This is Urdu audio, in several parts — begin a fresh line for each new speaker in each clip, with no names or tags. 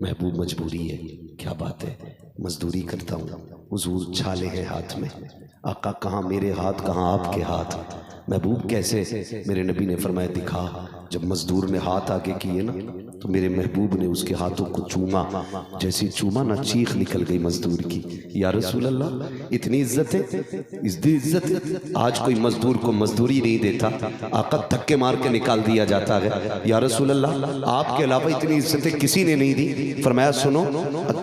محبوب مجبوری ہے، کیا بات ہے، مزدوری کرتا ہوں، حضور چھالے ہیں ہاتھ میں، آقا کہاں میرے ہاتھ کہاں آپ کے ہاتھ، محبوب کیسے؟ میرے نبی نے فرمایا دکھا، جب مزدور نے ہاتھ آگے کیے نا تو میرے محبوب نے اس کے ہاتھوں کو چوما، جیسی چوما نا چیخ نکل گئی مزدور کی، یا رسول اللہ اتنی عزت ہے، عزت آج کوئی مزدور کو مزدوری نہیں دیتا، آقا دھکے مار کے نکال دیا جاتا ہے، یا رسول اللہ آپ کے علاوہ اتنی عزتیں کسی نے نہیں دی۔ فرمایا سنو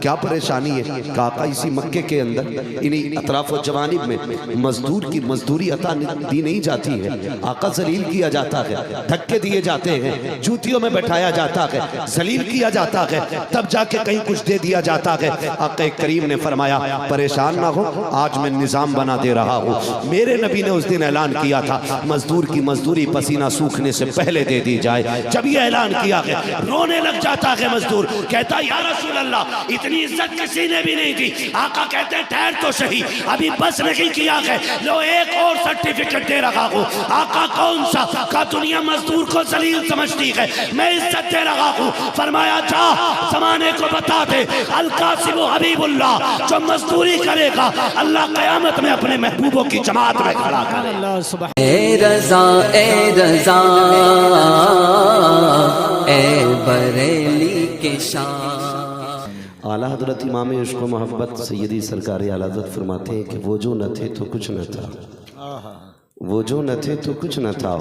کیا پریشانی ہے، کہ آقا اسی مکے کے اندر انہی اطراف و جوانب میں مزدور کی مزدوری عطا دی نہیں جاتی ہے، آقا ذلیل کیا جاتا ہے، دھکے دیے جاتے ہیں، جوتیوں میں بٹھایا جاتا ہے، ذلیل کیا جاتا ہے، تب جا کے کہیں کچھ دے دیا جاتا ہے۔ آقا کریم نے فرمایا پریشان نہ ہو، آج میں نظام بنا دے رہا ہوں۔ میرے نبی نے اس دن اعلان کیا تھا مزدور کی مزدوری پسینہ سوکھنے سے پہلے دے دی جائے۔ جب یہ اعلان کیا گیا رونے لگ جاتا ہے مزدور، کہتا یا رسول اللہ اتنی عزت کسی نے بھی نہیں دی۔ آقا کہتے ہیں ٹھہر تو صحیح، ابھی بس نہیں کیا ہے، لو ایک اور سرٹیفکیٹ دے رہا ہوں۔ آقا کون سا؟ کہ دنیا مزدور کو ذلیل سمجھتی ہے، میں عزت دے رہا ہوں۔ فرمایا جا زمانے کو بتا دے القاسم حبیب اللہ جو مزدوری کرے گا اللہ قیامت میں اپنے محبوبوں کی جماعت میں کھڑا کرے گا۔
اے رضا اے رضا اے بریلی کے شان۔
اعلیٰ حضرت امام عشق و محبت سیدی سرکار اعلیٰ حضرت فرماتے ہیں کہ وہ جو نہ تھے تو کچھ نہ تھا، وہ جو نہ تھے تو کچھ نہ تھا،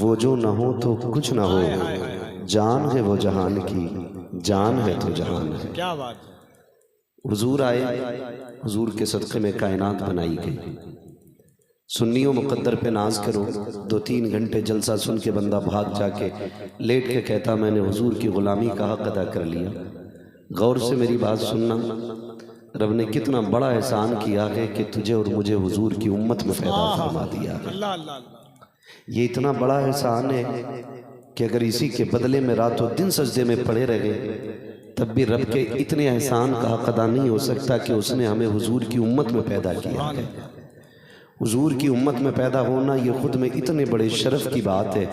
وہ جو نہ ہو تو کچھ نہ ہو، جان ہے وہ جہان کی، جان ہے تو جہان ہے۔
کیا بات ہے۔
حضور آئے، حضور کے صدقے میں کائنات بنائی گئی۔ سنیوں مقدر پہ ناز کرو، 2-3 گھنٹے جلسہ سن کے بندہ بھاگ جا کے لیٹ کے کہتا میں نے حضور کی غلامی کا حق ادا کر لیا۔ غور سے میری بات سننا، رب نے کتنا بڑا احسان کیا ہے کہ تجھے اور مجھے حضور کی امت میں پیدا فرما دیا ہے۔ یہ اتنا بڑا احسان ہے کہ اگر اسی کے بدلے میں رات و دن سجدے میں پڑے رہے تب بھی رب کے اتنے احسان کا حق ادا نہیں ہو سکتا کہ اس نے ہمیں حضور کی امت میں پیدا کیا ہے۔ حضور کی امت میں پیدا ہونا یہ خود میں اتنے بڑے شرف کی بات ہے،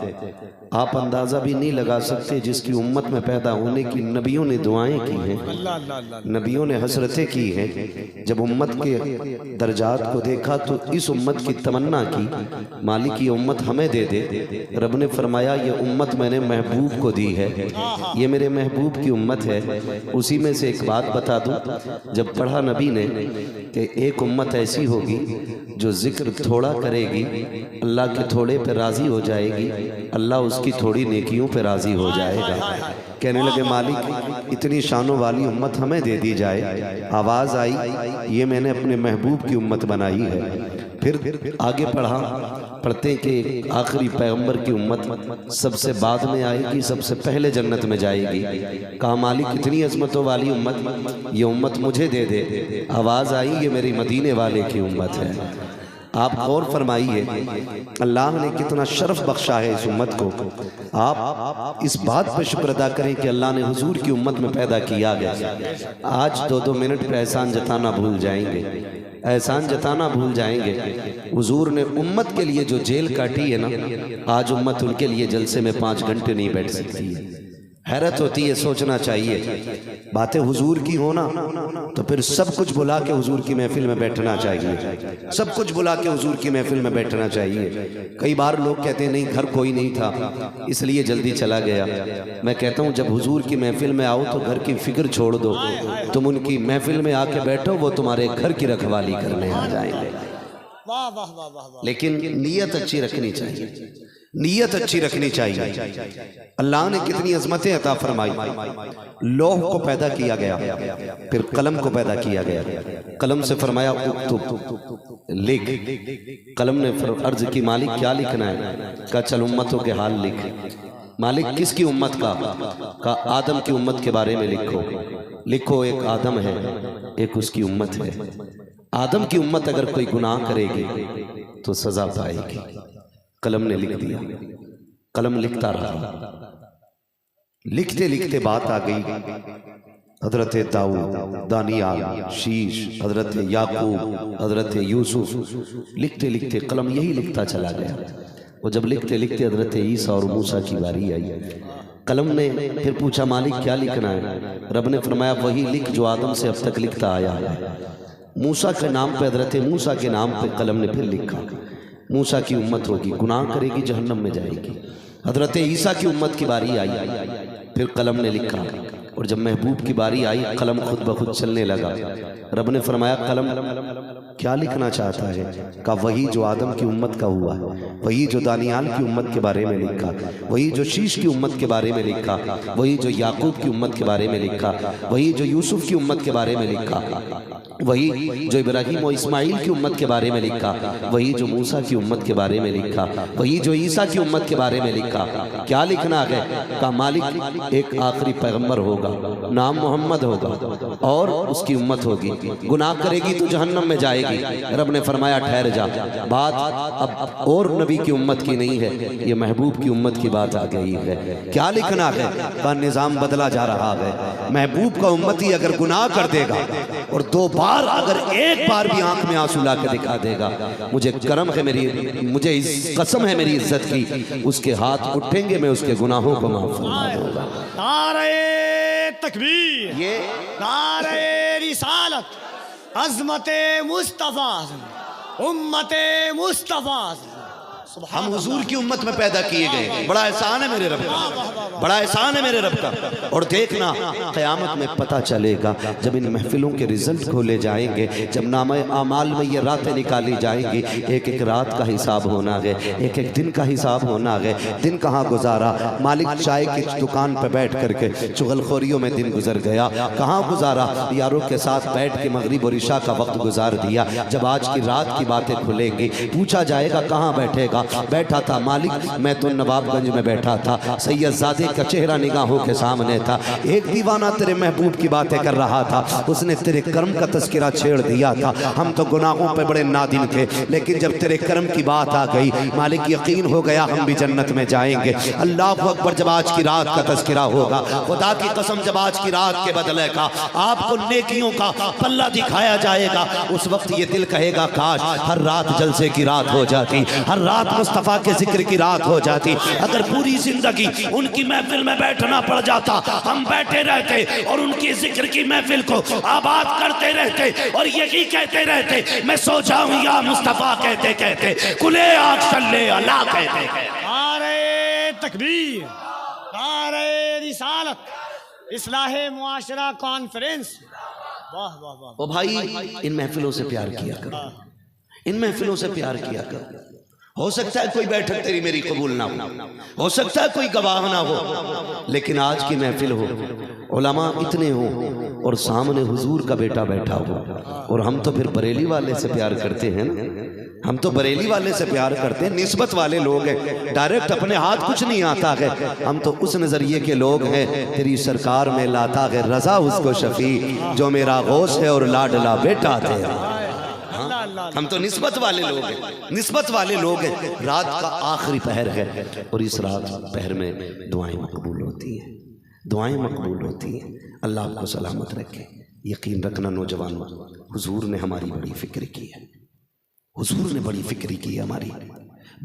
آپ اندازہ بھی نہیں لگا سکتے جس کی امت میں پیدا ہونے کی نبیوں نے دعائیں کی ہیں، نبیوں نے حسرتیں کی ہیں۔ جب امت کے درجات کو دیکھا تو اس امت کی تمنا کی مالک یہ امت ہمیں دے دے، رب نے فرمایا یہ امت میں نے محبوب کو دی ہے، یہ میرے محبوب کی امت ہے۔ اسی میں سے ایک بات بتا دوں، جب پڑھا نبی نے کہ ایک امت ایسی ہوگی جو ذکر تھوڑا کرے گی اللہ کے تھوڑے پہ راضی ہو جائے گی، اللہ اس کی تھوڑی نیکیوں پہ راضی ہو جائے گا۔ کہنے لگے مالک اتنی شانوں والی امت ہمیں دے دی جائے۔ آواز آئی یہ میں نے اپنے محبوب کی امت بنائی ہے۔ پھر آگے پڑھتے ہیں کہ آخری پیغمبر کی امت سب سے بعد میں آئے گی، سب سے پہلے جنت میں جائے گی۔ کہا مالک اتنی عظمتوں والی امت یہ امت مجھے دے دے۔ آواز آئی یہ میری مدینے والے کی امت ہے۔ آپ غور فرمائیے اللہ نے کتنا شرف بخشا ہے اس امت کو۔ آپ اس بات پہ شکر ادا کریں کہ اللہ نے حضور کی امت میں پیدا کیا گیا۔ آج 2-2 منٹ پہ احسان جتانا بھول جائیں گے، احسان جتانا بھول جائیں گے۔ حضور نے امت کے لیے جو جیل کاٹی ہے نا، آج امت ان کے لیے جلسے میں 5 گھنٹے نہیں بیٹھ سکتی ہے۔ حیرت ہوتی ہے، سوچنا چاہیے باتیں حضور کی ہونا تو پھر سب کچھ بلا کے حضور کی محفل میں بیٹھنا چاہیے، سب کچھ بلا کے حضور کی محفل میں بیٹھنا چاہیے۔ کئی بار لوگ کہتے ہیں نہیں گھر کوئی نہیں تھا اس لیے جلدی چلا گیا۔ میں کہتا ہوں جب حضور کی محفل میں آؤ تو گھر کی فکر چھوڑ دو، تم ان کی محفل میں آ کے بیٹھو، وہ تمہارے گھر کی رکھوالی کرنے آ جائیں گے۔ لیکن نیت اچھی رکھنی چاہیے، نیت اچھی رکھنی چاہیے۔ اللہ نے کتنی عظمتیں عطا فرمائی۔ لوح کو پیدا کیا گیا، پھر قلم کو پیدا کیا گیا۔ قلم سے فرمایا اکتب، لکھ۔ قلم نے عرض کی مالک کیا لکھنا ہے؟ کہا چل امتوں کے حال لکھ۔ مالک کس کی امت کا؟ کہا آدم کی امت کے بارے میں لکھو۔ لکھو ایک آدم ہے، ایک اس کی امت ہے۔ آدم کی امت اگر کوئی گناہ کرے گی تو سزا پائے گی۔ قلم نے لکھ دیا، قلم لکھتا رہا۔ لکھتے لکھتے بات آ گئی حضرت داؤد، دانیال، شیش، حضرت یعقوب، حضرت یوسف۔ لکھتے لکھتے قلم یہی لکھتا چلا گیا۔ وہ جب لکھتے لکھتے حضرت عیسیٰ اور موسیٰ کی باری آئی، قلم نے پھر پوچھا مالک کیا لکھنا ہے؟ رب نے فرمایا وہی لکھ جو آدم سے اب تک لکھتا آیا ہے۔ موسیٰ کے نام پہ، حضرت موسیٰ کے نام پہ قلم نے پھر لکھا، موسیٰ کی امت ہوگی، گناہ کرے گی، جہنم میں جائے گی۔ حضرت عیسیٰ کی امت کی باری آئی، پھر قلم نے لکھا، اور جب محبوب کی باری آئی قلم خود بخود چلنے لگا۔ رب نے فرمایا قلم کیا لکھنا چاہتا ہے؟ کہا وہی جو آدم کی امت کا ہوا، وہی جو دانیال کی امت کے بارے میں لکھا، وہی جو شیش کی امت کے بارے میں لکھا، وہی جو یعقوب کی امت کے بارے میں لکھا، وہی جو یوسف کی امت کے بارے میں لکھا، وہی جو ابراہیم و اسماعیل کی امت کے بارے میں لکھا، وہی جو موسیٰ کی امت کے بارے میں لکھا، وہی جو عیسیٰ کی امت کے بارے میں لکھا۔ کیا لکھنا ہے؟ کہا مالک ایک آخری پیغمبر ہوگا، نام محمد ہوگا، اور اس کی امت ہوگی، گناہ کرے گی تو جہنم میں جائے گی۔ رب نے فرمایا ٹھہر جا، بات اب اور نبی کی امت کی نہیں ہے، یہ محبوب کی امت کی بات آ گئی ہے۔ کیا لکھنا ہے؟ کہا نظام بدلا جا رہا ہے، محبوب کا امتی اگر گناہ کر دے گا اور دو بار اگر ایک بار بھی آنکھ میں آنسو لا کے دکھا دے گا، مجھے کرم ہے مجھے قسم ہے میری عزت کی، اس کے ہاتھ اٹھیں گے، میں اس کے گناہوں کو معاف فرما دوں گا۔
نعرہ تکبیر، نعرہ رسالت، عظمت مصطفیٰ، امت مصطفیٰ۔
ہم حضور کی امت میں پیدا کیے گئے، بڑا احسان ہے میرے رب کا، بڑا احسان ہے میرے رب کا۔ اور دیکھنا قیامت میں پتہ چلے گا جب ان محفلوں کے رزلٹ کھولے جائیں گے، جب نامہ اعمال میں یہ راتیں نکالی جائیں گی، ایک ایک رات کا حساب ہونا ہے، ایک ایک دن کا حساب ہونا ہے۔ دن کہاں گزارا؟ مالک چائے کی دکان پہ بیٹھ کر کے چغل خوریوں میں دن گزر گیا۔ کہاں گزارا؟ یاروں کے ساتھ بیٹھ کے مغرب اور عشاء کا وقت گزار دیا۔ جب آج کی رات کی باتیں کھلیں گی، پوچھا جائے گا کہاں بیٹھے گا؟ بیٹھا تھا مالک میں تو نواب گنج میں بیٹھا تھا، سید زادے کا چہرہ نگاہوں کے سامنے تھا، ایک دیوانہ تیرے محبوب کی باتیں کر رہا تھا، اس نے تیرے کرم کا تذکرہ چھیڑ دیا تھا، ہم تو گناہوں پہ بڑے نادم تھے، لیکن جب تیرے کرم کی بات آ گئی مالک یقین ہو گیا ہم بھی جنت میں جائیں گے۔ اللہ اکبر۔ جب آج کی رات کا تذکرہ ہوگا، خدا کی قسم جب آج کی رات کے بدلے کا آپ کو نیکیوں کا پلہ دکھایا جائے گا، اس وقت یہ دل کہے گا کاش ہر رات جلسے کی رات ہو جاتی، ہر رات مصطفیٰ کے ذکر کی رات ہو جاتی، اگر پوری زندگی ان کی محفل میں بیٹھنا پڑ جاتا، ہم بیٹھے رہتے اور ان کی ذکر کی محفل کو آباد کرتے رہتے اور یہی کہتے رہتے میں سو جاؤں یا مصطفیٰ کہتے کہتے کلے آگ صلی اللہ کہتے کہتے۔
نعرہ تکبیر، نعرہ رسالت، اصلاح معاشرہ کانفرنس۔ واہ واہ واہ۔
او بھائی ان محفلوں سے پیار کیا کرو، ان محفلوں سے پیار کیا کرو۔ ہو سکتا ہے کوئی بیٹھک تیری میری قبول نہ ہو سکتا ہے کوئی گواہ نہ ہو، لیکن آج کی محفل ہو، علماء اتنے ہوں اور سامنے حضور کا بیٹا بیٹھا ہو، اور ہم تو پھر بریلی والے سے پیار کرتے ہیں نا، ہم تو بریلی والے سے پیار کرتے ہیں، نسبت والے لوگ ہیں، ڈائریکٹ اپنے ہاتھ کچھ نہیں آتا ہے، ہم تو اس نظریے کے لوگ ہیں، تیری سرکار میں لاتا ہے رضا اس کو شفیع جو میرا غوث ہے اور لاڈلا بیٹا تیرا۔ ہم تو نسبت والے لوگ ہیں، نسبت والے لوگ ہیں۔ رات کا آخری پہر ہے اور اس رات پہر میں دعائیں مقبول ہوتی ہیں، دعائیں مقبول ہوتی ہیں۔ اللہ آپ کو سلامت رکھے۔ یقین رکھنا نوجوانوں، حضور نے ہماری بڑی فکر کی ہے، حضور نے بڑی فکر کی ہے ہماری،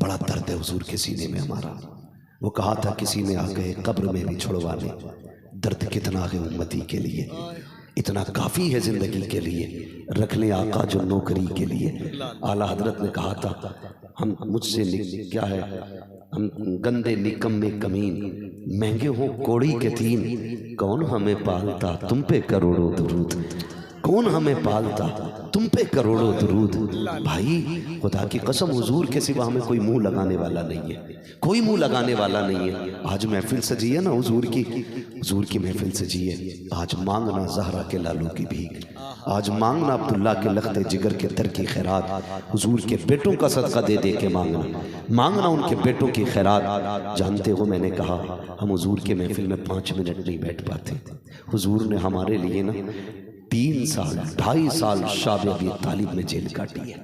بڑا درد ہے حضور کے سینے میں ہمارا۔ وہ کہا تھا کسی نے آ گئے قبر میں بھی چھڑوا لے، درد کتنا ہے امتی کے لیے، اتنا کافی ہے زندگی کے لیے، رکھ لیں آقا جو نوکری کے لیے۔ اعلیٰ حضرت نے کہا تھا ہم مجھ سے کیا ہے، ہم گندے نکمے کمین، مہنگے ہوں کوڑی کے تین، کون ہمیں پالتا تم پہ کروڑوں درود، کون ہمیں پالتا تم پہ کروڑوں درود۔ بھائی خدا کی قسم حضور کے سوا ہمیں کوئی منہ لگانے والا نہیں ہے، کوئی منہ لگانے والا نہیں ہے۔ آج محفل سجی ہے نا حضور کی محفل سجی ہے، آج مانگنا زہرا کے لالوں کی بھیک، آج مانگنا عبداللہ کے لخت جگر کے در کی خیرات، حضور کے بیٹوں کا صدقہ دے دے کے مانگنا ان کے بیٹوں کی خیرات۔ جانتے ہو میں نے کہا ہم حضور کے محفل میں 5 منٹ نہیں بیٹھ پاتے، حضور نے ہمارے لیے نا 3 سال 2.5 سال شاب ابی طالب میں جیل کاٹی ہے،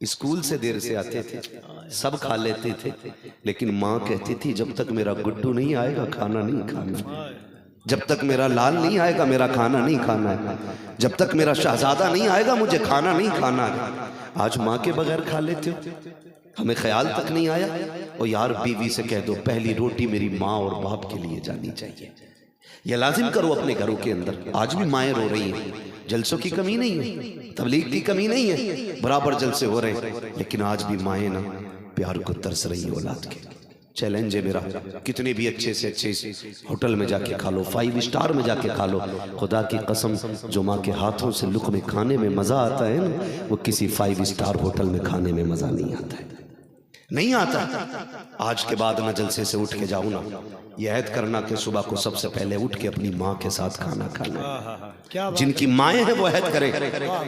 اسکول سے دیر سے آتے تھے، سب کھا لیتے تھے، لیکن ماں کہتی تھی جب تک میرا گڈو نہیں آئے گا کھانا نہیں کھانا، جب تک میرا لال نہیں آئے گا میرا کھانا نہیں کھانا ہے، جب تک میرا شہزادہ نہیں آئے گا مجھے کھانا نہیں کھانا ہے۔ آج ماں کے بغیر کھا لیتے ہو، ہمیں خیال تک نہیں آیا۔ اور یار بیوی سے کہہ دو پہلی روٹی میری ماں اور باپ کے لیے جانی چاہیے، یہ لازم کرو اپنے گھروں کے اندر۔ آج بھی مائیں رو رہی ہیں، جلسوں کی کمی نہیں ہے، تبلیغ کی کمی نہیں ہے، برابر جلسے ہو رہے ہیں، لیکن آج بھی مائیں نا پیار کو ترس رہی ہیں اولاد کے۔ چیلنج ہے میرا، کتنے بھی اچھے سے اچھے ہوٹل میں جا کے کھا لو، 5 اسٹار میں جا کے کھا لو، خدا کی قسم جو ماں کے ہاتھوں سے لقمے کھانے میں مزہ آتا ہے نا، وہ کسی 5 اسٹار ہوٹل میں کھانے میں مزہ نہیں آتا ہے، نہیں آتا۔ آج کے بعد نہ جلسے سے اٹھ کے جاؤں نا، یہ عہد کرنا کہ صبح کو سب سے پہلے اٹھ کے اپنی ماں کے ساتھ کھانا کھانا ہے۔ جن کی مائیں ہیں وہ عہد کریں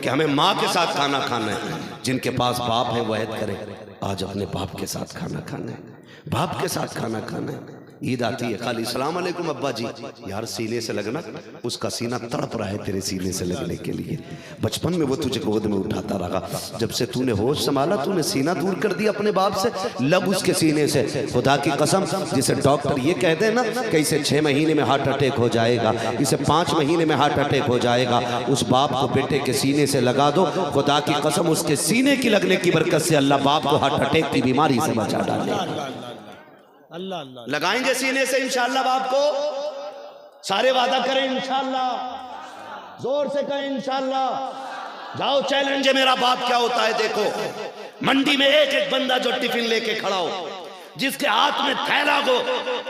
کہ ہمیں ماں کے ساتھ کھانا کھانا ہے، جن کے پاس باپ ہے وہ عہد کریں آج اپنے باپ کے ساتھ کھانا کھانا ہے، باپ کے ساتھ کھانا کھانا ہے۔ عید آتی ہے خالی السلام علیکم ابا جی، یار سینے سے لگنا، اس کا سینہ تڑپ رہا ہے تیرے سینے سے لگنے کے لیے۔ بچپن میں وہ تجھے گود میں اٹھاتا رہا، جب سے تو نے ہوش سنبھالا تو نے سینہ دور کر دیا اپنے باپ سے، لگ اس کے سینے سے۔ خدا کی قسم جسے ڈاکٹر یہ کہہ دے نا کہ اسے 6 مہینے میں ہارٹ اٹیک ہو جائے گا، اسے 5 مہینے میں ہارٹ اٹیک ہو جائے گا، اس باپ کو بیٹے کے سینے سے لگا دو، خدا کی قسم اس کے سینے کی لگنے کی برکت سے اللہ باپ کو ہارٹ اٹیک کی بیماری سے بچا ڈالے۔
اللہ اللہ
لگائیں گے سینے سے انشاءاللہ باپ کو، سارے وعدہ کریں انشاءاللہ، زور سے کہیں انشاءاللہ۔ جاؤ چیلنج ہے میرا باپ کیا ہوتا ہے دیکھو۔ منڈی میں ایک ایک بندہ جو ٹفن لے کے کھڑا ہو، جس کے ہاتھ میں تھیلا ہو،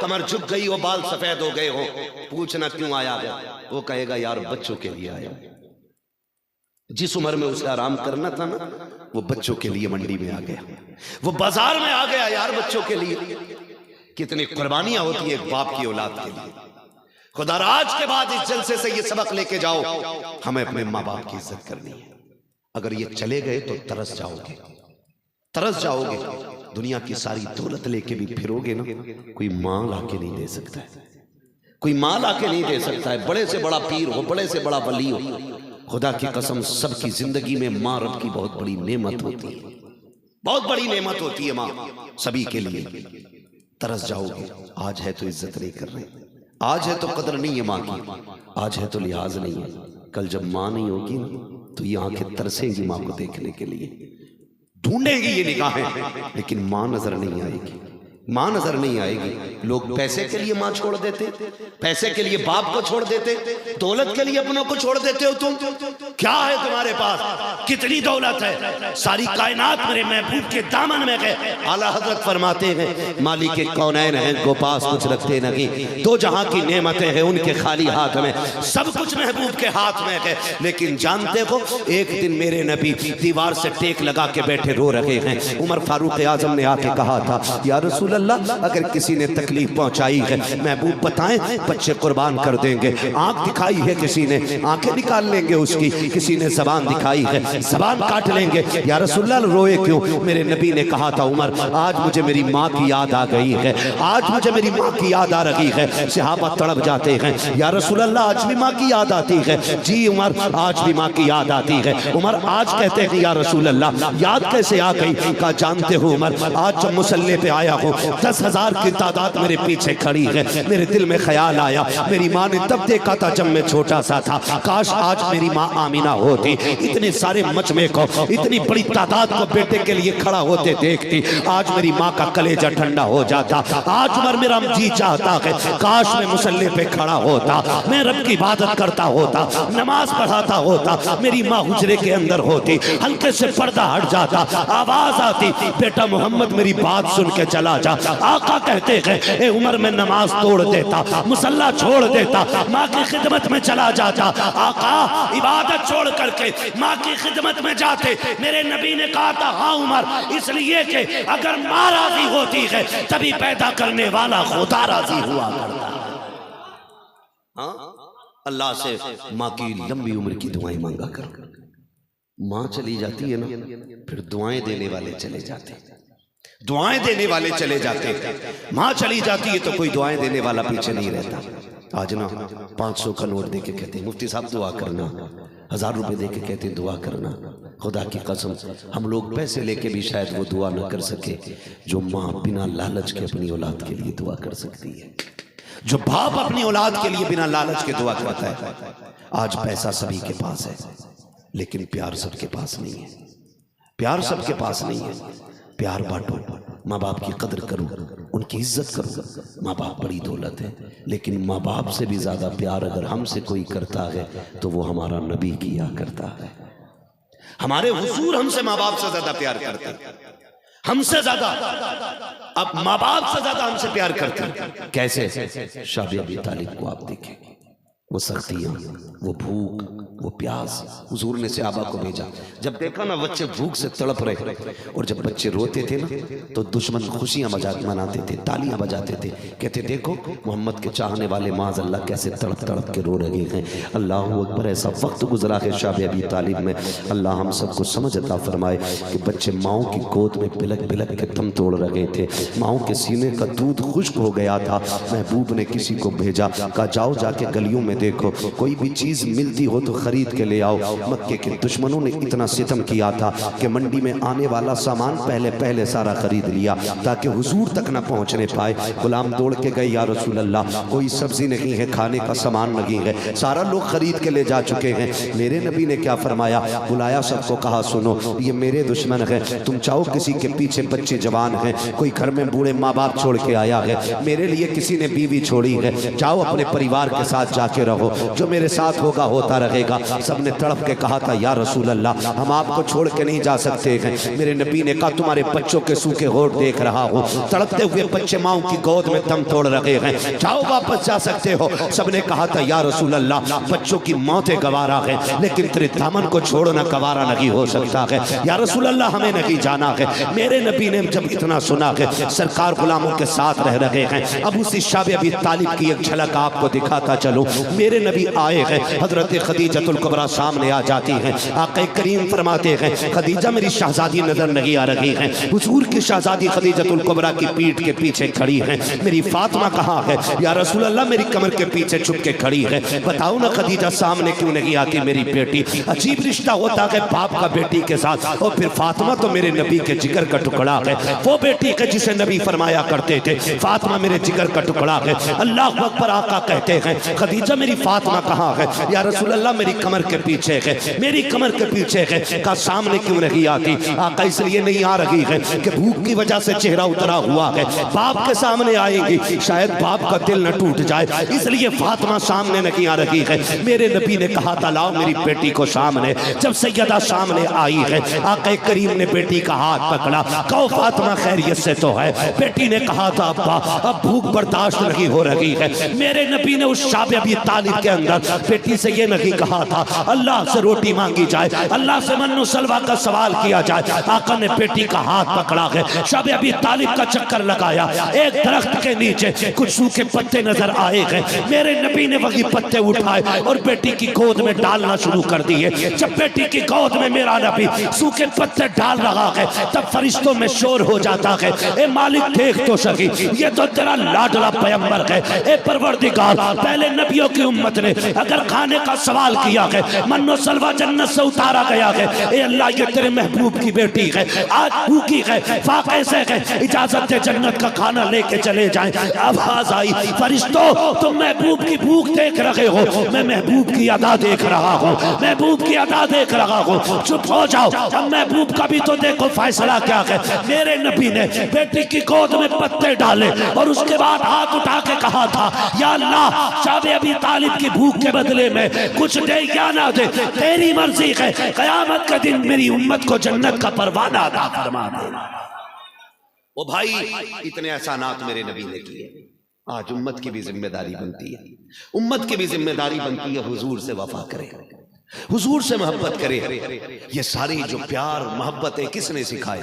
کمر جھک گئی ہو، بال سفید ہو گئے ہو، پوچھنا کیوں آیا گیا، وہ کہے گا یار بچوں کے لیے آیا۔ جس عمر میں اسے آرام کرنا تھا نا، وہ بچوں کے لیے منڈی میں آ گیا، وہ بازار میں آ گیا یار بچوں کے لیے۔ کتنی قربانیاں ہوتی ہیں ایک باپ کی اولاد کے لیے۔ خدا آج کے بعد اس جلسے سے یہ سبق لے کے جاؤ، ہمیں اپنے ماں باپ کی عزت کرنی ہے۔ اگر یہ چلے گئے تو ترس جاؤ گے، ترس جاؤ گے۔ دنیا کی ساری دولت لے کے بھی پھرو گے نا، کوئی ماں لا کے نہیں دے سکتا ہے، کوئی ماں لا کے نہیں دے سکتا ہے، بڑے سے بڑا پیر ہو، بڑے سے بڑا ولی ہو، خدا کی قسم سب کی زندگی میں ماں رب کی بہت بڑی نعمت ہوتی ہے، بہت بڑی نعمت ہوتی ہے ماں سبھی کے لیے۔ ترس جاؤ گے، آج ہے تو عزت نہیں کر رہے، آج ہے تو قدر نہیں ہے ماں کی، آج ہے تو لحاظ نہیں ہے، کل جب ماں نہیں ہوگی تو یہ آنکھیں ترسیں گی ماں کو دیکھنے کے لیے، ڈھونڈیں گی یہ نگاہیں، لیکن ماں نظر نہیں آئے گی، ماں نظر نہیں آئے گی۔ لوگ پیسے کے لیے ماں چھوڑ دیتے، پیسے کے لیے باپ کو چھوڑ دیتے، دولت کے لیے اپنوں کو چھوڑ دیتے ہو تم۔ کیا ہے تمہارے پاس؟ کتنی دولت ہے؟ ساری کائنات میرے محبوب کے دامن میں گئے۔ اعلیٰ حضرت فرماتے ہیں مالک کونین ہیں کو پاس کچھ رکھتے نہیں، دو جہاں کی نعمتیں ہیں ان کے خالی ہاتھ میں، سب کچھ محبوب کے ہاتھ میں ہے۔ لیکن جانتے ہو ایک دن میرے نبی دیوار سے ٹیک لگا کے بیٹھے رو رہے ہیں۔ عمر فاروق اعظم نے آ کے کہا تھا یا رسول اللہ اگر کسی نے تکلیف پہنچائی ہے محبوب بتائیں بچے قربان کر دیں گے، آنکھ دکھائی ہے کسی نے آنکھیں نکال لیں گے اس کی، کسی نے زبان دکھائی ہے زبان کاٹ لیں گے۔ یا رسول اللہ روئے کیوں؟ میرے نبی نے کہا تھا عمر آج مجھے میری ماں کی یاد آ گئی ہے، آج مجھے میری ماں کی یاد آ رہی ہے۔ صحابہ تڑپ جاتے ہیں یا رسول اللہ آج بھی ماں کی یاد آتی ہے؟ جی عمر آج بھی ماں کی یاد آتی ہے۔ عمر آج کہتے ہیں یا رسول اللہ یاد کیسے آ گئی؟ کہا جانتے ہو عمر آج جب مصلی پہ آیا ہوں 10,000 کی تعداد میرے پیچھے کھڑی ہے، میرے دل میں خیال آیا میری ماں نے تب دیکھا تھا جب میں چھوٹا سا تھا، کاش آج میری ماں آمینہ ہوتی، اتنے سارے مجمع کو اتنی بڑی تعداد کو بیٹے کے لیے کھڑا ہوتے دیکھتی، آج میری ماں کا کلیجہ ٹھنڈا ہو جاتا۔ آج عمر میرا جی چاہتا ہے کاش میں مصلی پہ کھڑا ہوتا، میں رب کی عبادت کرتا ہوتا، نماز پڑھاتا ہوتا، میری ماں حجرے کے اندر ہوتی، ہلکے سے پردہ ہٹ جاتا، آواز آتی بیٹا محمد میری بات سن کے چلا جا۔ آقا کہتے ہیں اے عمر میں نماز توڑ دیتا، مصلی چھوڑ دیتا، ماں کی خدمت میں چلا جاتا۔ آقا عبادت چھوڑ کر کے ماں کی خدمت میں جاتے۔ میرے نبی نے کہا تھا ہاں عمر اس لیے کہ اگر ماں راضی ہوتی ہے تبھی پیدا کرنے والا خدا راضی ہوا کرتا ہے۔ ہاں اللہ سے ماں کی لمبی عمر کی دعائیں مانگا کر۔ ماں چلی جاتی ہے نا پھر دعائیں دینے والے چلے جاتے، دعائیں دینے والے چلے جاتے۔ ماں چلی جاتی ہے تو کوئی دعائیں دینے والا پیچھے نہیں رہتا۔ آج نا 500 کا نوٹ دے کے کہتے ہیں مفتی صاحب دعا کرنا، 1000 روپے دے کے کہتے ہیں دعا کرنا، خدا کی قسم ہم لوگ پیسے لے کے بھی شاید وہ دعا نہ کر سکے جو ماں بنا لالچ کے اپنی اولاد کے لیے دعا کر سکتی ہے، جو باپ اپنی اولاد کے لیے بنا لالچ کے دعا کرتا ہے۔ آج پیسہ سبھی کے پاس ہے لیکن پیار سب کے پاس نہیں ہے، پیار سب کے پاس نہیں ہے۔ پیار بانٹو، ماں باپ کی قدر کرو، ان کی عزت کرو۔ ماں باپ بڑی دولت ہے، لیکن ماں باپ سے بھی زیادہ پیار اگر ہم سے کوئی کرتا ہے تو وہ ہمارا نبی کیا کرتا ہے۔ ہمارے حضور ہم سے ماں باپ سے زیادہ پیار کرتے ہیں، ہم سے زیادہ، اب ماں باپ سے زیادہ ہم سے پیار کرتے ہیں۔ کیسے؟ شاہ ابی طالب کو آپ دیکھیں، وہ سختیاں، وہ بھوک، وہ پیاس، حضور نے صحابہ کو بھیجا۔ جب دیکھا نا بچے بھوک سے تڑپ رہے، اور جب بچے روتے تھے نا تو دشمن خوشیاں مناتے تھے، تالیاں بجاتے تھے، کہتے دیکھو محمد کے چاہنے والے معاذ اللہ کیسے تڑپ تڑپ کے رو رہے ہیں۔ اللہ اکبر، ایسا وقت گزرا ہے شاہ ابی طالب میں، اللہ ہم سب کو سمجھ عطا فرمائے کہ بچے ماؤں کی گود میں بلک بلک کے دم توڑ رہے تھے، ماؤں کے سینے کا دودھ خشک ہو گیا تھا۔ محبوب نے کسی کو بھیجا، کہا جاؤ جا کے گلیوں میں دیکھو کوئی بھی چیز ملتی ہو تو خرید کے لے آؤ۔ مکے کے دشمنوں نے اتنا ستم کیا تھا کہ منڈی میں آنے والا سامان پہلے سارا خرید لیا تاکہ حضور تک نہ پہنچنے پائے۔ غلام دوڑ کے گئے، یا رسول اللہ کوئی سبزی نہیں ہے، کھانے کا سامان نہیں ہے، سارا لوگ خرید کے لے جا چکے ہیں۔ میرے نبی نے کیا فرمایا؟ بلایا سب کو، کہا سنو یہ میرے دشمن ہیں، تم چاہو کسی کے پیچھے بچے جوان ہیں، کوئی گھر میں بوڑھے ماں باپ چھوڑ کے آیا ہے، میرے لیے کسی نے بیوی چھوڑی ہے، جاؤ اپنے پریوار کے ساتھ جا کے رہو، جو میرے ساتھ ہوگا ہوتا رہے گا۔ سب نے تڑپ کے کہا تھا یا رسول اللہ ہم آپ کو چھوڑ کے نہیں جا سکتے ہیں۔ میرے نبی نے کہا تمہارے بچوں کے سوکھے ہونٹ دیکھ رہا ہوں، تڑپتے ہوئے بچے ماؤں کی گود میں دم توڑ رہے ہیں، جاؤ واپس جا سکتے ہو۔ سب نے کہا تھا یا رسول اللہ بچوں کی موتیں گوارا ہے لیکن تیرے دامن کو چھوڑنا گوارا نہیں ہو سکتا ہے، یا رسول اللہ ہمیں نہیں جانا ہے۔ میرے نبی نے جب اتنا سنا ہے سرکار غلاموں کے ساتھ رہ رہے ہیں، اب اسی شاہ ابی طالب کی ایک جھلک آپ کو دکھاتا چلوں۔ میرے نبی آئے ہیں، حضرت خدیجہ الکبریٰ سامنے آ جاتی ہیں، آقا کریم فرماتے ہیں خدیجہ میری شہزادی نظر نہیں آ رہی ہیں۔ حضور کی شہزادی خدیجہ الکبریٰ کی پیٹھ کے پیچھے کھڑی ہیں، میری فاطمہ کہاں ہے؟ یا رسول اللہ میری کمر کے پیچھے چھپ کے کھڑی ہے، بتاؤ نا خدیجہ سامنے کیوں نہیں آتی میری بیٹی؟ عجیب رشتہ ہوتا ہے باپ کا بیٹی کے ساتھ، اور پھر فاطمہ تو میرے نبی کے جگر کا ٹکڑا ہے، وہ بیٹی ہے جسے نبی فرمایا کرتے تھے فاطمہ میرے جگر کا ٹکڑا ہے۔ اللہ اکبر، آقا کہتے ہیں خدیجہ میری فاطمہ کہاں ہے؟ یا رسول اللہ میری کمر کے پیچھے ہے، میری کمر کے پیچھے ہے۔ کہا سامنے کیوں نہیں آتی؟ آقا اس لیے نہیں آ رہی ہے کہ بھوک کی وجہ سے چہرہ اترا ہوا ہے، باپ کے سامنے آئیں گی شاید باپ کا دل نہ ٹوٹ جائے، اس لیے فاطمہ سامنے نہیں آ رہی ہے۔ میرے نبی نے کہا تھا لاؤ میری بیٹی کو سامنے۔ جب سیدہ سامنے آئی ہے، آقا کریم نے بیٹی کا ہاتھ پکڑا، کہو فاطمہ خیریت سے تو ہے؟ بیٹی نے کہا تھا ابا اب بھوک برداشت نہیں ہو رہی ہے۔ میرے نبی نے اس شاہ ابی طالب کے اندر بیٹی سے یہ نہیں کہا تھا اللہ سے روٹی مانگی جائے، اللہ سے من و سلوہ کا سوال کیا جائے۔ آقا نے بیٹی کا ہاتھ پکڑا ہے، شاہ ابی طالب کا چکر لگایا، ایک درخت کے نیچے کچھ سوکھے پتے نظر آئے ہیں، میرے نبی نے وہی پتے اٹھائے اور بیٹی کی گود میں ڈالنا شروع کر دیے۔ جب بیٹی کی گود میں میرا نبی سوکھے پتے ڈال رہا ہے تب فرشتوں میں شور ہو جاتا ہے، اے مالک دیکھ تو سکی یہ تو تیرا لاڈلا پیغمبر ہے، اے پروردگار پہلے نبیوں کی امت نے اگر کھانے کا سوال کیا ہے من و سلوہ جنت سے اتارا گیا ہے، اے اللہ یہ تیرے محبوب کی بیٹی ہے آج بھوکی ہے فاقے سے ہے، اجازت جنت کا کھانا لے کے چلے جائیں۔ آواز آئی فرشتوں تم محبوب کی بھوک دیکھ رہے ہو، میں محبوب کی ادا دیکھ رہا ہوں، محبوب کی ادا دیکھ رہا ہوں، چپ ہو جاؤ اب محبوب کا بھی تو دیکھو فیصلہ کیا ہے۔ میرے نبی نے بیٹی کی گود میں پتے ڈالے اور اس کے بعد ہاتھ اٹھا کے کہا تھا یا اللہ شاہ ابی طالب کی بھوک کے بدلے میں کچھ دے یا نہ دے تیری مرضی ہے، قیامت کا دن میری امت کو جنت کا پروانہ عطا فرما دینا۔ وہ بھائی اتنے احسانات میرے نبی نے کیے، آج امت کی بھی ذمہ داری بنتی ہے، امت کی بھی ذمہ داری بنتی ہے حضور سے وفا کرے، حضور سے محبت کرے۔ یہ ساری جو پیار محبتیں کس نے سکھائے؟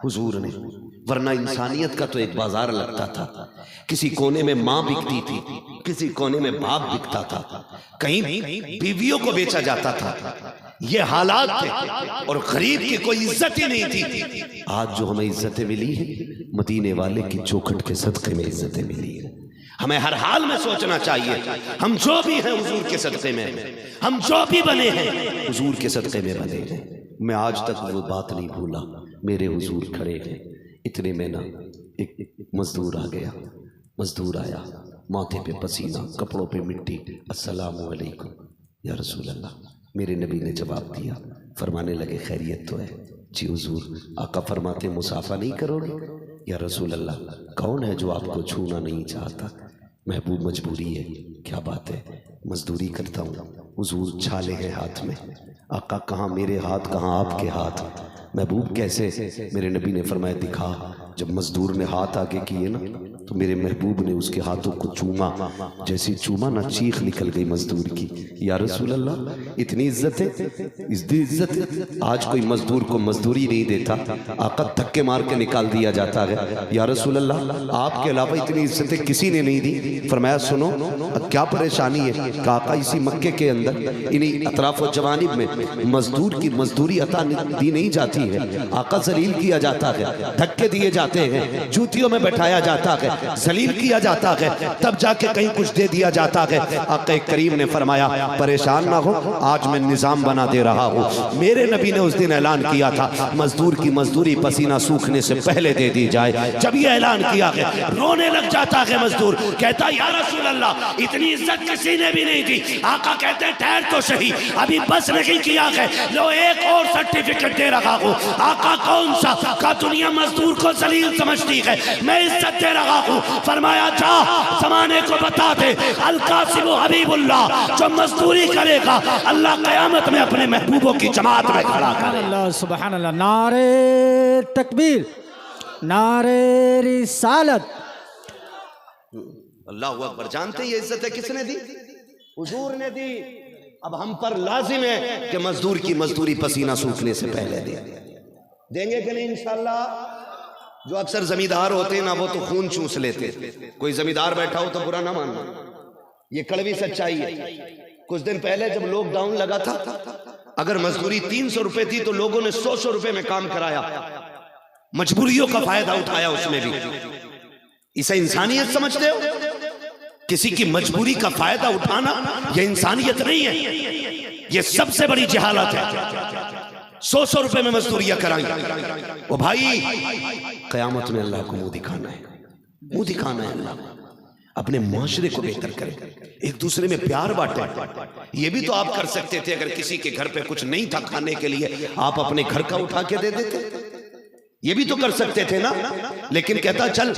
حضور نے، ورنہ انسانیت کا تو ایک بازار لگتا تھا، کسی کونے میں ماں بکتی تھی، کسی کونے میں باپ بکتا تھا، کہیں بیویوں کو بیچا جاتا تھا، یہ حالات تھے اور غریب کی کوئی عزت ہی نہیں تھی۔ آج جو ہمیں عزتیں ملی ہیں مدینے والے کی چوکھٹ کے صدقے میں عزتیں ملی ہیں۔ ہمیں ہر حال میں سوچنا چاہیے ہم جو بھی ہیں حضور کے صدقے میں، ہم جو بھی بنے ہیں حضور کے صدقے میں بنے ہیں۔ میں آج تک وہ بات نہیں بھولا، میرے حضور کھڑے ہیں، اتنے میں نا ایک مزدور آ گیا، مزدور آیا، ماتھے پہ پسینہ، کپڑوں پہ مٹی، السلام علیکم یا رسول اللہ۔ میرے نبی نے جواب دیا، فرمانے لگے خیریت تو ہے؟ جی حضور۔ آقا فرماتے مصافحہ نہیں کرو گے؟ یا رسول اللہ کون ہے جو آپ کو چھونا نہیں چاہتا؟ محبوب مجبوری ہے۔ کیا بات ہے، مزدوری کرتا ہوں، حضور چھالے ہیں ہاتھ میں۔ آقا کہاں میرے ہاتھ، کہاں آپ کے ہاتھ؟ محبوب کیسے؟ میرے نبی نے فرمایا دکھا۔ جب مزدور نے ہاتھ آگے کیے نا تو میرے محبوب نے اس کے ہاتھوں کو چوما، جیسی چوما نا چیخ نکل گئی مزدور کی۔ یا رسول اللہ اتنی عزت ہے، اتنی عزت ہے، آج کوئی مزدور کو مزدوری نہیں دیتا، آقا دھکے مار کے نکال دیا جاتا ہے۔ یا رسول اللہ آپ کے علاوہ اتنی عزتیں کسی نے نہیں دی۔ فرمایا سنو کیا پریشانی ہے؟ کہ آقا اسی مکے کے اندر انہی اطراف و جوانب میں مزدور کی مزدوری عطا دی نہیں جاتی ہے، آقا ذلیل کیا جاتا ہے، دھکے دیے جاتے ہیں، جوتیوں میں بٹھایا جاتا ہے، ذلیل کیا جاتا ہے، تب جا کے کہیں کچھ دے دیا جاتا ہے۔ آقا کریم نے فرمایا پریشان نہ ہو، آج میں نظام بنا دے رہا ہوں۔ میرے نبی نے اس دن اعلان کیا تھا مزدور کی مزدوری پسینہ سوکھنے سے پہلے دے دی جائے۔ جب یہ اعلان کیا گیا رونے لگ جاتا ہے مزدور، کہتا یا رسول اللہ اتنی عزت کسی نے بھی نہیں دی۔ آقا کہتے ہیں ٹھہر تو صحیح، ابھی بس نہیں کیا ہے، لو ایک اور سرٹیفکیٹ دے رہا ہوں۔ آقا کون سا؟ کہ دنیا مزدور کو ذلیل سمجھتی ہے، میں عزت دے رہا ہوں۔ فرمایا جا زمانے کو بتا دے القاسم حبیب اللہ جو مزدوری کرے گا اللہ قیامت میں اپنے محبوبوں کی جماعت میں کھڑا کرے۔
اللہ سبحان اللہ، نعرہ تکبیر، نعرہ رسالت۔
اللہ اکبر۔ جانتے ہیں یہ عزت ہے کس نے دی؟ حضور نے دی۔ اب ہم پر لازم ہے کہ مزدور کی مزدوری پسینہ سوکھنے سے پہلے دیں گے کہ نہیں انشاءاللہ؟ جو اکثر زمیندار ہوتے ہیں نا وہ تو خون چوس لیتے، کوئی زمیندار بیٹھا ہو تو برا نہ ماننا، یہ کڑوی سچائی ہے۔ کچھ دن پہلے جب لاک ڈاؤن لگا تھا، اگر مزدوری 300 روپے تھی تو لوگوں نے 100 روپے میں کام کرایا، مجبوریوں کا فائدہ اٹھایا اس میں بھی۔ اسے انسانیت سمجھتے ہو؟ کسی کی مجبوری کا فائدہ اٹھانا یہ انسانیت نہیں ہے، یہ سب سے بڑی جہالت ہے۔ 100 روپے میں مزدوریاں کرائیں وہ بھائی، قیامت میں اللہ کو منہ دکھانا ہے، منہ دکھانا ہے اللہ کو۔ اپنے معاشرے کو بہتر کریں، ایک دوسرے میں پیار بانٹیں۔ یہ بھی تو آپ کر سکتے تھے، اگر کسی کے گھر پہ کچھ نہیں تھا کھانے کے لیے آپ اپنے گھر کا اٹھا کے دے دیتے، یہ بھی تو کر سکتے تھے نا۔ لیکن کہتا چل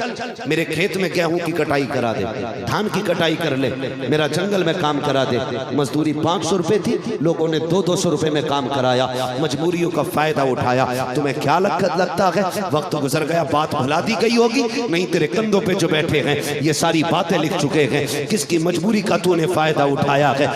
میرے کھیت میں گیہوں کی کٹائی کرا دے، دھان کی کٹائی کر لے، میرا جنگل میں کام کرا دے۔ مزدوری 500 روپے تھی، لوگوں نے 200 روپے میں کام کرایا، مجبوریوں کا فائدہ اٹھایا۔ تمہیں کیا لگتا ہے وقت گزر گیا، بات بھلا دی گئی ہوگی؟ نہیں، تیرے کندھوں پہ جو بیٹھے ہیں یہ ساری باتیں لکھ چکے ہیں، کس کی مجبوری کا تو نے فائدہ اٹھایا ہے،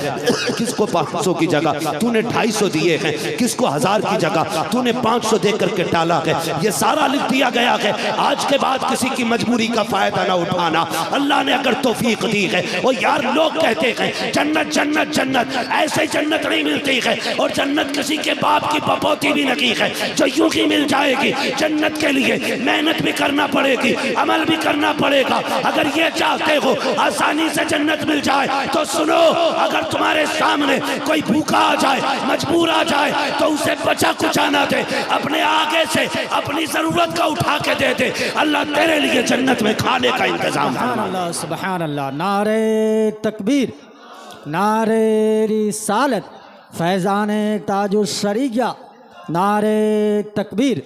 کس کو 500 کی جگہ تو نے 250 دیے ہیں، کس کو 1000 کی جگہ تو نے 500 دے کر کے ٹالا ہے، یہ سارا لکھ دیا گیا ہے۔ آج کے بعد کسی کی مجبوری کا فائدہ نہ اٹھانا۔ اللہ نے اگر توفیق دی ہے، اور یار لوگ کہتے ہیں جنت جنت جنت، ایسے جنت نہیں ملتی ہے، اور جنت کسی کے باپ کی پپوتی بھی نہیں ہے جو یوں ہی مل جائے گی۔ جنت کے لیے محنت بھی کرنا پڑے گی، عمل بھی کرنا پڑے گا۔ اگر یہ چاہتے ہو آسانی سے جنت مل جائے تو سنو، اگر تمہارے سامنے کوئی بھوکا آ جائے، مجبور آ جائے، تو اسے بچا کچا نہ دے، اپنے آگے سے اپنی ضرورت کا اٹھا کے دے دے، اللہ تیرے لیے جنت میں کھانے کا انتظام
سبحان اللہ سبحان اللہ، نعرہ تکبیر، نعرہ رسالت، فیضان تاج الشریعہ، نعرہ تکبیر،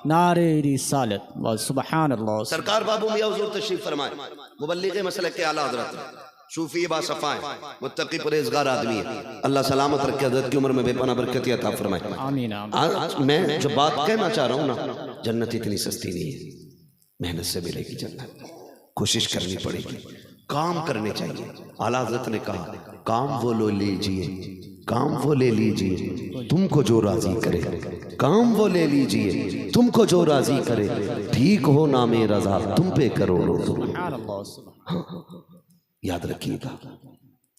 نعرہ رسالت، سبحان اللہ۔
سرکار بابو میاں حضور تشریف فرمائے، مبلغ مسلک کے اعلیٰ حضرت، صوفی با صفائے، متقی پرہیزگار آدمی ہے، اللہ سلامت رکھے، حضرت کی عمر میں بے پناہ برکت عطا فرمائے۔
آمین آمین۔
آج میں جو بات کہنا چاہ رہا ہوں نا، جنت اتنی سستی نہیں ہے، محنت سے ملے گی جنت، کوشش کرنی پڑے گی، کام کرنے چاہیے۔ اعلیٰ حضرت نے کہا کام وہ لو لیجئے، کام وہ لے لیجئے تم کو جو راضی کرے، کام وہ لے لیجئے تم کو جو راضی کرے، ٹھیک ہو نام رضا تم پہ کروڑوں درود۔
سبحان اللہ سبحان
یاد رکھیے گا،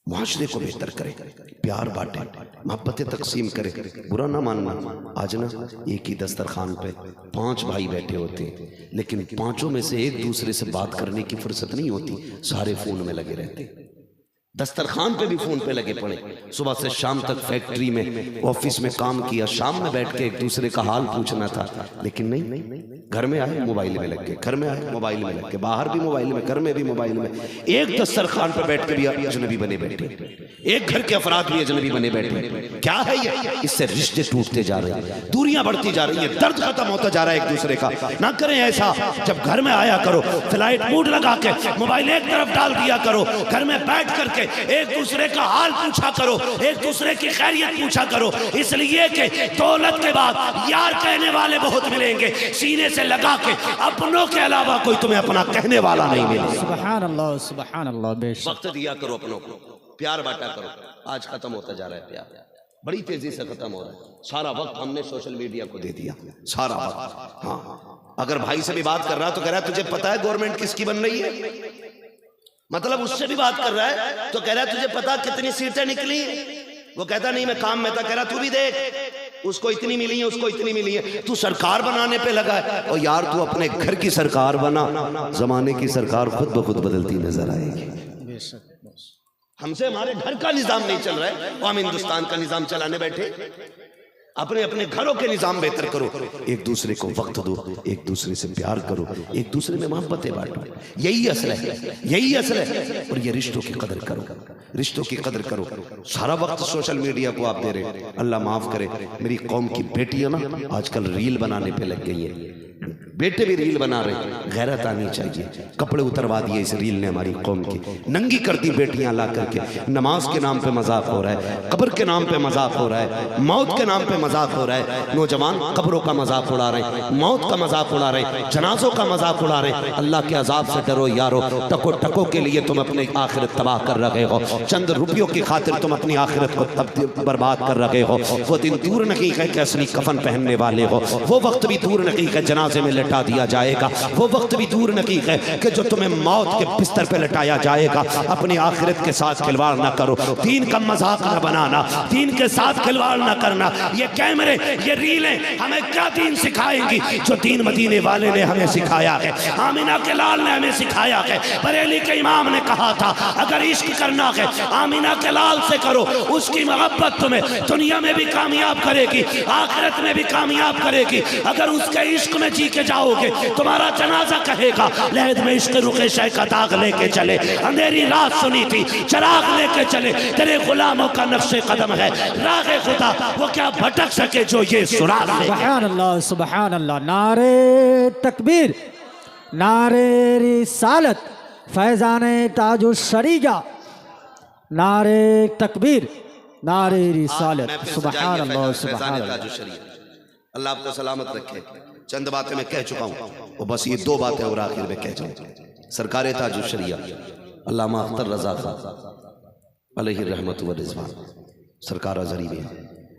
معاشرے کو بہتر کرے، پیار بانٹے، محبتیں تقسیم کرے، برا نہ ماننا۔ آج نا ایک ہی دسترخوان پہ 5 بھائی بیٹھے ہوتے ہیں، لیکن 5 میں سے ایک دوسرے سے بات کرنے کی فرصت نہیں ہوتی، سارے فون میں لگے رہتے ہیں۔ دسترخوان پہ بھی فون پہ لگے پڑے، صبح سے شام تک فیکٹری میں آفس میں کام کیا، شام میں بیٹھ کے ایک دوسرے کا حال پوچھنا تھا، لیکن نہیں، گھر میں آئے موبائل میں لگ گئے، گھر میں آئے موبائل میں لگ گئے، باہر بھی موبائل میں، گھر میں بھی موبائل میں، ایک دسترخوان پہ بیٹھ کے بھی اجنبی بنے بیٹھے، ایک گھر کے افراد بھی اجنبی بنے بیٹھے. کیا ہے یہ؟ اس سے رشتے ٹوٹتے جا رہے ہیں، دوریاں بڑھتی جا رہی ہیں، درد ختم ہوتا جا رہا ہے ایک دوسرے کا. نہ کریں ایسا، جب گھر میں آیا کرو فلائٹ موڈ لگا کے موبائل ایک طرف ڈال دیا کرو، گھر میں بیٹھ کر کے ایک دوسرے کا حال پوچھا کرو، ایک دوسرے کی خیریت پوچھا کرو، اس لیے کہ دولت کے بعد یار کہنے والے بہت ملیں گے، سینے سے لگا کے اپنوں کے علاوہ کوئی تمہیں اپنا کہنے والا نہیں ملے.
سبحان اللہ بے شک.
وقت دیا کرو اپنوں کو، پیار بانٹا کرو. آج ختم ہوتا جا رہا ہے پیار، بڑی تیزی سے ختم ہو رہا ہے. سارا وقت ہم نے سوشل میڈیا کو دے دیا، سارا وقت. ہاں، اگر بھائی سے بھی بات کر رہا تو کہہ رہا ہے تجھے پتا ہے گورنمنٹ کس کی بن رہی ہے؟ مطلب اس سے بھی بات کر رہا ہے تو کہہ رہا ہے تجھے پتا کتنی سیٹیں نکلی ہیں؟ وہ کہتا نہیں میں کام میں تھا. کہہ رہا تو بھی دیکھ، اس کو اتنی ملی ہیں، اس کو اتنی ملی ہیں، تو سرکار بنانے پہ لگا ہے. اور یار تو اپنے گھر کی سرکار بنا، زمانے کی سرکار خود بخود بدلتی نظر آئے گی. ہم سے ہمارے گھر کا نظام نہیں چل رہا ہے اور ہم ہندوستان کا نظام چلانے بیٹھے. اپنے اپنے گھروں کے نظام بہتر کرو، ایک دوسرے کو وقت دو، ایک دوسرے سے پیار کرو، ایک دوسرے میں محبتیں بانٹو. یہی اصل ہے، یہی اصل ہے. اور یہ رشتوں کی قدر کرو، رشتوں کی قدر کرو. سارا وقت سوشل میڈیا کو آپ دے رہے. اللہ معاف کرے، میری قوم کی بیٹیاں نا آج کل ریل بنانے پہ لگ گئی ہیں، بیٹے بھی ریل بنا رہے. غیرت آنی چاہیے. کپڑے اتروا دیے اس ریل نے ہماری قوم کی، ننگی کر دی بیٹیاں لا کر کے. نماز کے نام پہ مذاق ہو رہا ہے، قبر کے نام پہ مذاق ہو رہا ہے، موت کے نام پہ مذاق ہو رہا ہے. نوجوان قبروں کا مذاق اڑا رہے ہیں، موت کا مذاق اڑا رہے ہیں، جنازوں کا مذاق اڑا رہے ہیں. اللہ کے عذاب سے ڈرو یارو. ٹکو ٹکو کے لیے تم اپنی آخرت تباہ کر رہے ہو، چند روپیوں کی خاطر تم اپنی آخرت کو برباد کر رہے ہو. وہ دن دور نہیں ہے کہ اصلی کفن پہننے والے ہو، وہ وقت بھی دور نہیں ہے جنازے میں لٹا دیا جائے گا، وہ وقت بھی دور نہیں ہے کہ جو تمہیں موت کے بستر پہ لٹایا جائے گا. اپنی آخرت کے ساتھ کھلواڑ نہ کرو، دین کا مذاق نہ بنانا، دین کے ساتھ کھلواڑ نہ کرنا. یہ کیمرے، یہ ریلیں ہمیں کیا دین سکھائیں گی؟ جو دین مدینے والے نے ہمیں سکھایا ہے، آمینہ کے لال نے ہمیں سکھایا ہے. بریلی کے امام نے کہا تھا اگر عشق کرنا ہے آمینہ کے لال سے کرو، اس کی محبت تمہیں دنیا میں بھی کامیاب کرے گی، آخرت میں بھی کامیاب کرے گی. اگر اس کے عشق میں جی کے جاؤ گے تمہارا جنازہ کہے گا لہد میں عشق رخ شہ کا داغ لے کے چلے، اندھیری رات سنی تھی چراغ لے کے چلے، تیرے غلاموں کا نقش قدم ہے راہ خدا، وہ کیا بھٹک سکے جو یہ سراغ لے.
سبحان اللہ. نعرہ تکبیر، نعرہ رسالت، فیضان تاج الشریعہ. نعرہ تکبیر، نعرہ رسالت. سبحان اللہ سبحان اللہ.
اللہ آپ کو سلامت رکھے. چند باتیں میں کہہ چکا ہوں، اور بس یہ دو باتیں اور آخر میں کہہ جاؤں. سرکار تاج الشریعہ علامہ اختر رضا خان علیہ الرحمت و رضوان سرکار ازہری میں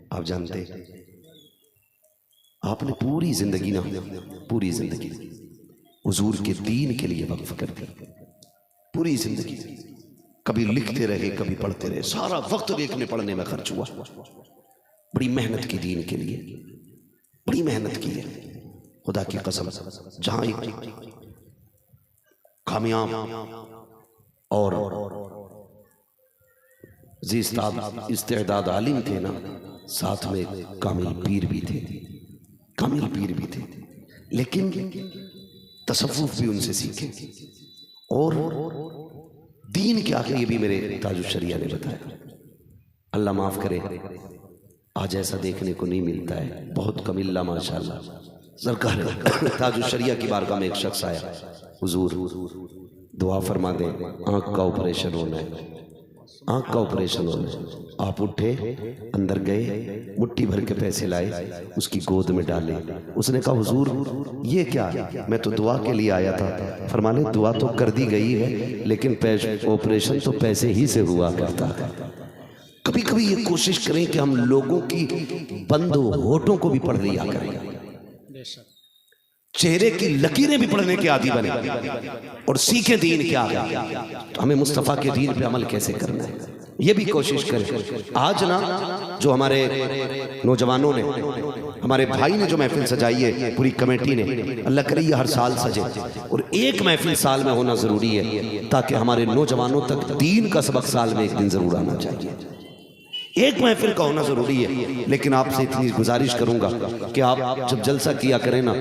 آپ جانتے ہیں آپ نے پوری زندگی حضور کے دین کے لیے وقف کر دی. پوری زندگی کبھی لکھتے رہے، کبھی پڑھتے رہے، سارا وقت لکھنے پڑھنے میں خرچ ہوا. بڑی محنت کی دین کے لیے، بڑی محنت کی ہے. خدا کی قسم جہاں ایک کامیاب اور استعداد عالم تھے نا، ساتھ میں کامل پیر بھی تھے، کامل پیر بھی تھے، لیکن تصوف بھی ان سے سیکھے. اور دین کیا ہے یہ بھی میرے تاج الشریعہ نے بتایا. اللہ معاف کرے، آج ایسا دیکھنے کو نہیں ملتا ہے، بہت کم. اللہ ماشاءاللہ. سرکار تاج الشریعہ کی بارگاہ میں ایک شخص آیا، حضور دعا فرما دیں، آنکھ کا آپریشن ہونا ہے، آنکھ کا آپریشن ہونا ہے. آپ اٹھے، اندر گئے، مٹھی بھر کے پیسے لائے، اس کی گود میں ڈالے. اس نے کہا حضور یہ کیا؟ میں تو دعا کے لیے آیا تھا. فرمانے دعا تو کر دی گئی ہے، لیکن آپریشن تو پیسے ہی سے ہوا کرتا ہے. کبھی کبھی یہ کوشش کریں کہ ہم لوگوں کی بند ہونٹوں کو بھی پڑھ لیا کریں، چہرے کی لکیریں بھی پڑھنے کے عادی بنے، اور سیکھیں دین کیا ہے. ہمیں مصطفیٰ کے دین پہ عمل کیسے کرنا ہے. یہ بھی کوشش کریں. آج نا جو ہمارے نوجوانوں نے، ہمارے بھائی نے جو محفل سجائی ہے پوری کمیٹی نے، اللہ کرے یہ ہر سال سجے، اور ایک محفل سال میں ہونا ضروری ہے تاکہ ہمارے نوجوانوں تک دین کا سبق سال میں ایک دن ضرور آنا چاہیے. ایک محفل کا ہونا ضروری ہے. لیکن آپ سے اتنی گزارش کروں گا کہ آپ جب جلسہ کیا کریں نا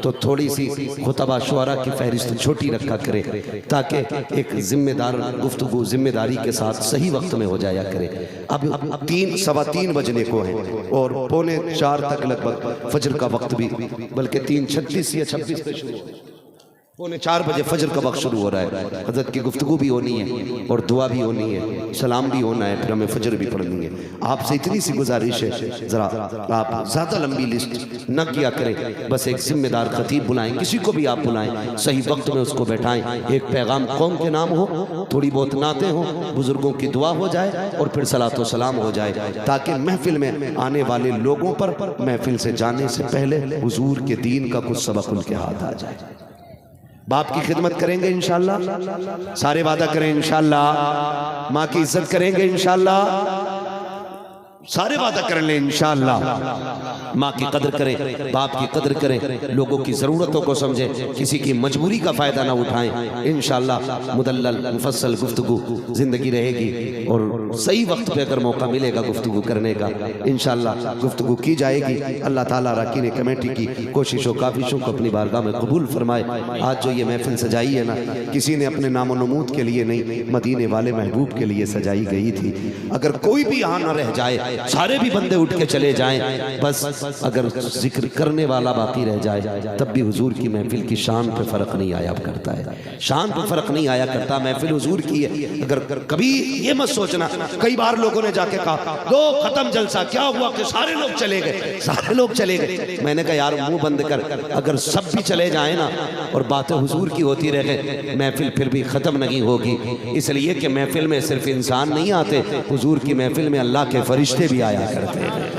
تو تھوڑی سی خطبہ شعراء کی فہرست چھوٹی رکھا کرے تاکہ ایک ذمہ دار گفتگو ذمہ داری کے ساتھ صحیح وقت میں ہو جایا کرے. اب 3:15 بجنے کو ہیں اور 3:45 تک لگ بھگ فجر کا وقت بھی، بلکہ 3:36 یا 26 پہ شروع ہو، 3:45 بجے فجر کا وقت شروع ہو رہا ہے. حضرت کی گفتگو بھی ہونی ہے اور دعا بھی ہونی ہے، سلام بھی ہونا ہے، پھر ہمیں فجر بھی پڑھنی ہے. آپ سے اتنی سی گزارش ہے ذرا آپ زیادہ لمبی لسٹ نہ کیا کریں، بس ایک ذمہ دار خطیب بلائیں، کسی کو بھی آپ بلائیں، صحیح وقت میں اس کو بیٹھائیں، ایک پیغام قوم کے نام ہو، تھوڑی بہت نعتیں ہوں، بزرگوں کی دعا ہو جائے اور پھر صلاۃ و سلام ہو جائے، تاکہ محفل میں آنے والے لوگوں پر محفل سے جانے سے پہلے حضور کے دین کا کچھ سبق ان کے ہاتھ آ جائے. باپ کی خدمت کریں گے انشاءاللہ، سارے وعدہ کریں انشاءاللہ، ماں کی عزت کریں گے انشاءاللہ، سارے وعدہ کر لیں انشاءاللہ. ماں کی قدر کریں، باپ کی قدر کریں، لوگوں کی ضرورتوں کو سمجھیں، کسی کی مجبوری کا فائدہ نہ اٹھائیں. انشاءاللہ مدلل مفصل گفتگو زندگی رہے گی، اور صحیح وقت پہ اگر موقع ملے گا گفتگو کرنے کا انشاءاللہ گفتگو کی جائے گی. اللہ تعالیٰ راکین کمیٹی کی کوششوں کافشوں کو اپنی بارگاہ میں قبول فرمائے. آج جو یہ محفل سجائی ہے نا، کسی نے اپنے نام و نمود کے لیے نہیں، مدینے والے محبوب کے لیے سجائی گئی تھی. اگر کوئی بھی یہاں نہ رہ جائے، سارے بھی بندے اٹھ کے چلے جائیں، بس اگر ذکر کرنے والا باقی رہ جائے تب بھی حضور کی محفل کی شان پہ فرق نہیں آیا کرتا ہے، شان پہ فرق نہیں آیا کرتا. محفل حضور کی ہے. اگر کبھی یہ مت سوچنا، کئی بار لوگوں نے جا کے کہا دو ختم جلسہ، کیا ہوا کہ سارے لوگ چلے گئے، سارے لوگ چلے گئے. میں نے کہا یار منہ بند کر، اگر سب بھی چلے جائیں نا اور باتیں حضور کی ہوتی رہے، محفل پھر بھی ختم نہیں ہوگی. اس لیے کہ محفل میں صرف انسان نہیں آتے، حضور کی محفل میں اللہ کے فرشتے بھی آیا کرتے ہیں،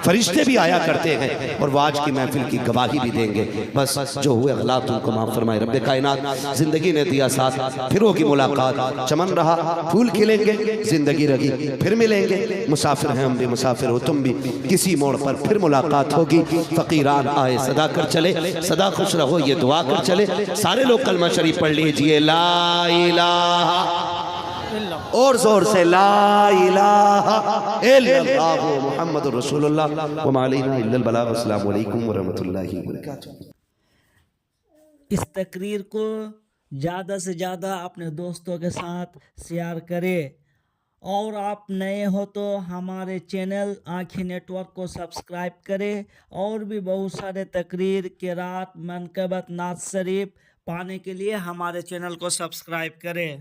فرشتے بھی آیا کرتے ہیں، اور وہ آج کی محفل کی گواہی بھی دیں گے. بس جو ہوئے غلط ان کو معاف فرمائے. رب کائنات زندگی نے دیا ساتھ، پھر ہوگی ملاقات. چمن رہا پھول کھلیں گے، زندگی رہی پھر ملیں گے. مسافر ہیں ہم بھی، مسافر ہو تم بھی، کسی موڑ پر پھر ملاقات ہوگی. فقیران آئے صدا کر چلے، صدا خوش رہو یہ دعا کر چلے. سارے لوگ کلمہ شریف پڑھ لیجئے، لا الہ، اور زور سے لا الہ الا اللہ محمد رسول اللہ وما علینا الا البلاغ. السلام علیکم ورحمۃ اللہ وبرکاتہ.
اس تقریر کو زیادہ سے زیادہ اپنے دوستوں کے ساتھ شیئر کرے، اور آپ نئے ہو تو ہمارے چینل آنکھیں نیٹ ورک کو سبسکرائب کرے، اور بھی بہت سارے تقریر، قرات، منقبت، نعت شریف پانے کے لیے ہمارے چینل کو سبسکرائب کرے.